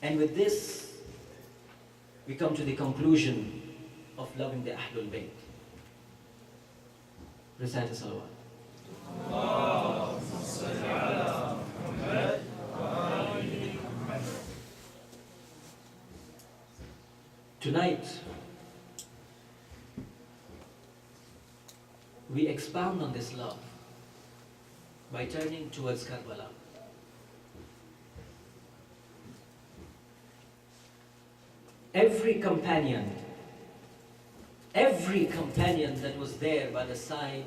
And with this, we come to the conclusion of loving the Ahlul Bayt. Recite the salawat. Tonight, we expound on this love by turning towards Karbala. Every companion that was there by the side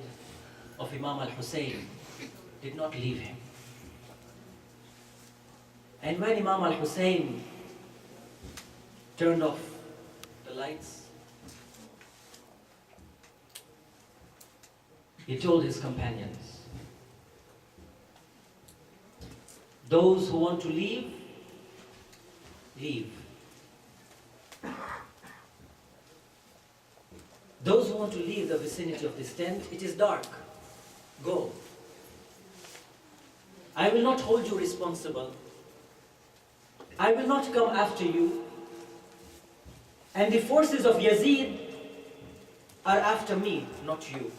of Imam al-Hussein did not leave him. And when Imam al-Hussein turned off the lights, he told his companions, those who want to leave, leave. Those who want to leave the vicinity of this tent, it is dark. Go. I will not hold you responsible. I will not come after you. And the forces of Yazid are after me, not you.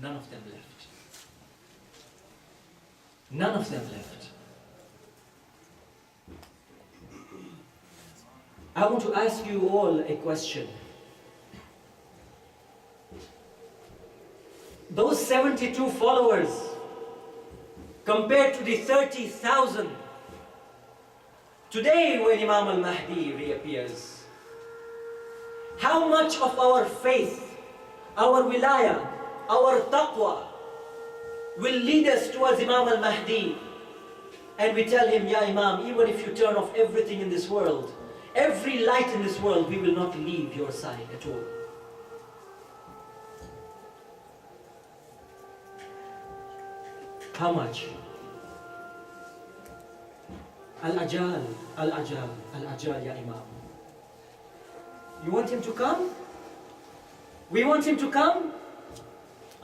None of them left. None of them left. I want to ask you all a question. Those 72 followers, compared to the 30,000, today when Imam al-Mahdi reappears, how much of our faith, our wilayah, our taqwa will lead us towards Imam al-Mahdi, and we tell him, Ya Imam, even if you turn off everything in this world, every light in this world, we will not leave your side at all. How much? Al-Ajal, Al-Ajal, Al-Ajal, Ya Imam. You want him to come? We want him to come?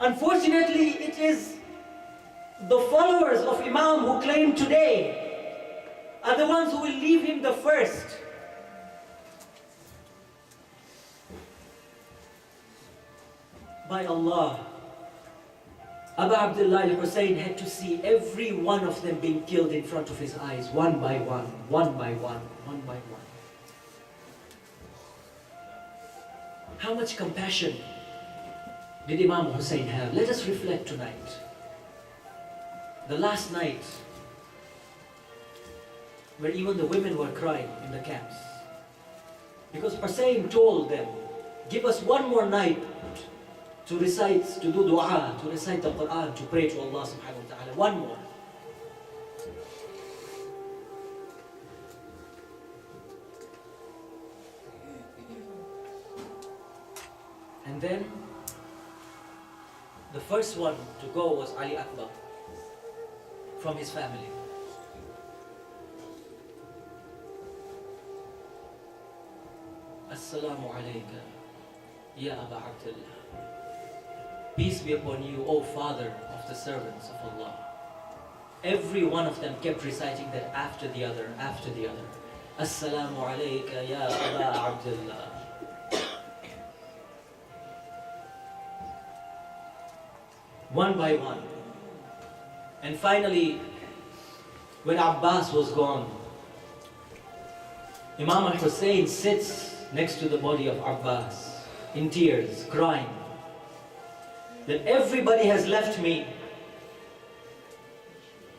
Unfortunately, it is the followers of Imam who claim today are the ones who will leave him the first. By Allah, Abu Abdullah al-Hussein had to see every one of them being killed in front of his eyes, one by one, one by one, one by one. How much compassion did Imam Hussein have? Let us reflect tonight. The last night, where even the women were crying in the camps, because Hussein told them, give us one more night to recite, to do dua, to recite the Quran, to pray to Allah subhanahu wa ta'ala. One more. And then, the first one to go was Ali Akbar, from his family. Assalamu alayka, Ya Aba Abdullah. Peace be upon you, O father of the servants of Allah. Every one of them kept reciting that after the other, after the other. Assalamu alayka, Ya Aba Abdullah. One by one. And finally, when Abbas was gone, Imam al-Hussein sits next to the body of Abbas in tears, crying that everybody has left me.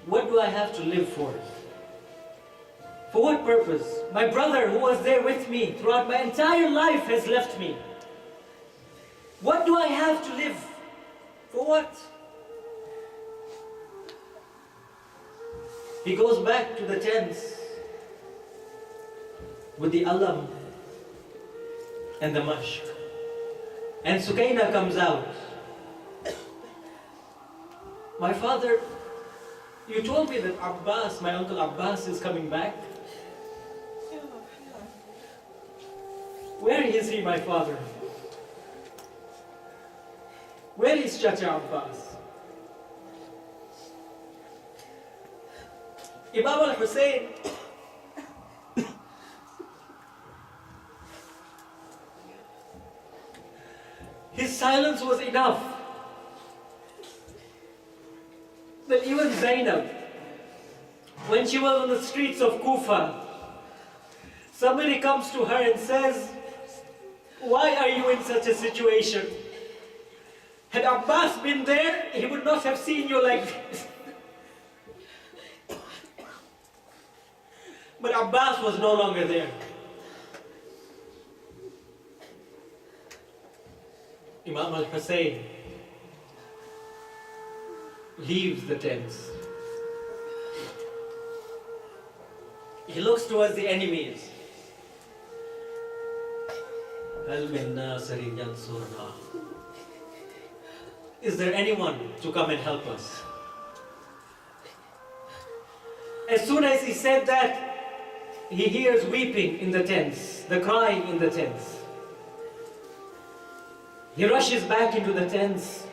What do I have to live for? For what purpose? My brother who was there with me throughout my entire life has left me. What do I have to live? For what? He goes back to the tents with the alam and the mashk. And Sukaina comes out. My father, you told me that Abbas, my uncle Abbas, is coming back. Where is he, my father? Where is Chacha Abbas? Imam al-Hussein his silence was enough that even Zainab, when she was on the streets of Kufa, somebody comes to her and says, "Why are you in such a situation? Had Abbas been there, he would not have seen you like this." But Abbas was no longer there. Imam al-Hussein leaves the tents. He looks towards the enemies. هَلْ مِن نَاصِرٍ يَنْصُرُنَا. Is there anyone to come and help us? As soon as he said that, he hears weeping in the tents, the crying in the tents. He rushes back into the tents.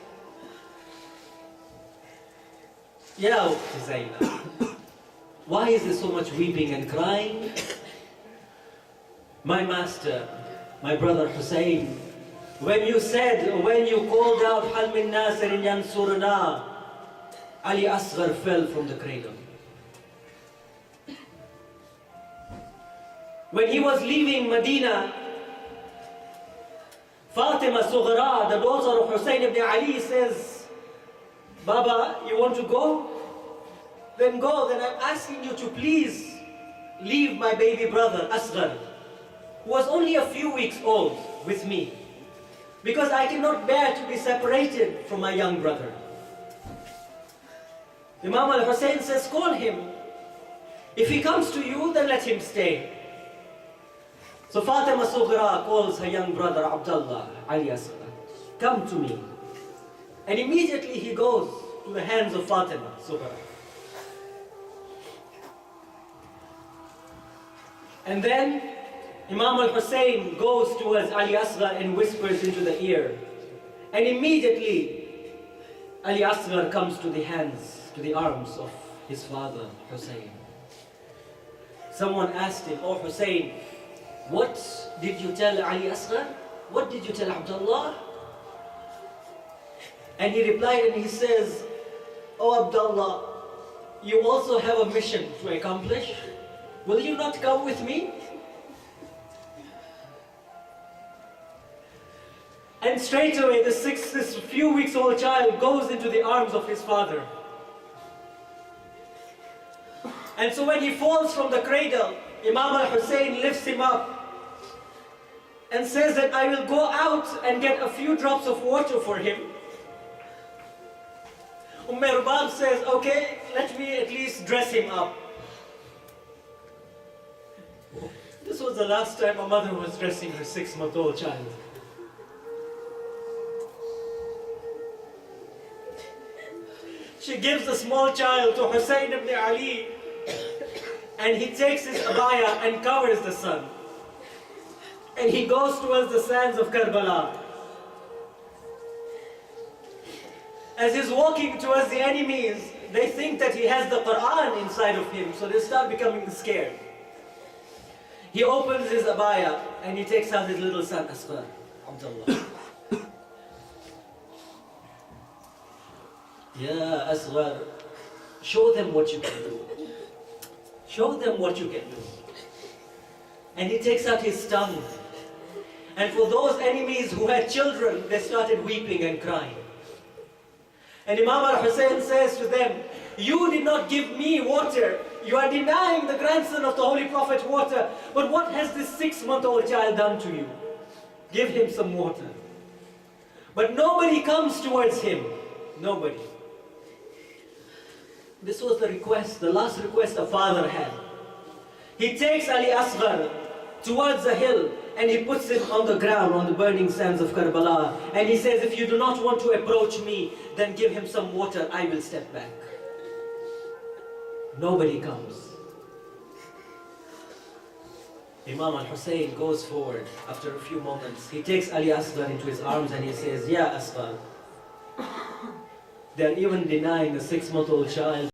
Ya Zainab, why is there so much weeping and crying? My master, my brother Hussein, when you called out, "Hal min nasirin yansuruna," Ali Asghar fell from the cradle. When he was leaving Medina, Fatima Sughra, the daughter of Hussein ibn Ali, says, "Baba, you want to go? Then go. Then I'm asking you to please leave my baby brother Asghar, who was only a few weeks old, with me, because I cannot bear to be separated from my young brother." Imam al-Hussein says, "Call him. If he comes to you, then let him stay." So Fatima Sughra calls her young brother Abdullah, Ali Asghar, "Come to me." And immediately he goes to the hands of Fatima Sughra. And then Imam al-Hussein goes towards Ali Asghar and whispers into the ear. And immediately Ali Asghar comes to the arms of his father Hussein. Someone asked him, "Oh Hussein, what did you tell Ali Asghar? What did you tell Abdullah?" And he replied and he says, "Oh Abdullah, you also have a mission to accomplish. Will you not come with me?" And straight away this few weeks old child goes into the arms of his father. And so when he falls from the cradle, Imam al-Hussein lifts him up and says that, "I will go out and get a few drops of water for him." Rubab says, "Okay, let me at least dress him up." This was the last time a mother was dressing her 6-month-old child. She gives the small child to Hussein ibn Ali, and he takes his abaya and covers the son. And he goes towards the sands of Karbala. As he's walking towards the enemies, they think that he has the Quran inside of him, so they start becoming scared. He opens his abaya and he takes out his little son, Asghar, Abdullah. "Ya Asghar, show them what you can do. Show them what you can do." And he takes out his tongue. And for those enemies who had children, they started weeping and crying. And Imam al-Hussein says to them, "You did not give me water. You are denying the grandson of the Holy Prophet water. But what has this 6-month-old child done to you? Give him some water." But nobody comes towards him. Nobody. This was the request, the last request a father had. He takes Ali Asghar towards a hill and he puts him on the ground on the burning sands of Karbala. And he says, "If you do not want to approach me, then give him some water, I will step back." Nobody comes. Imam al-Hussein goes forward after a few moments. He takes Ali Asghar into his arms and he says, "Ya Asghar, they're even denying a 6-month-old child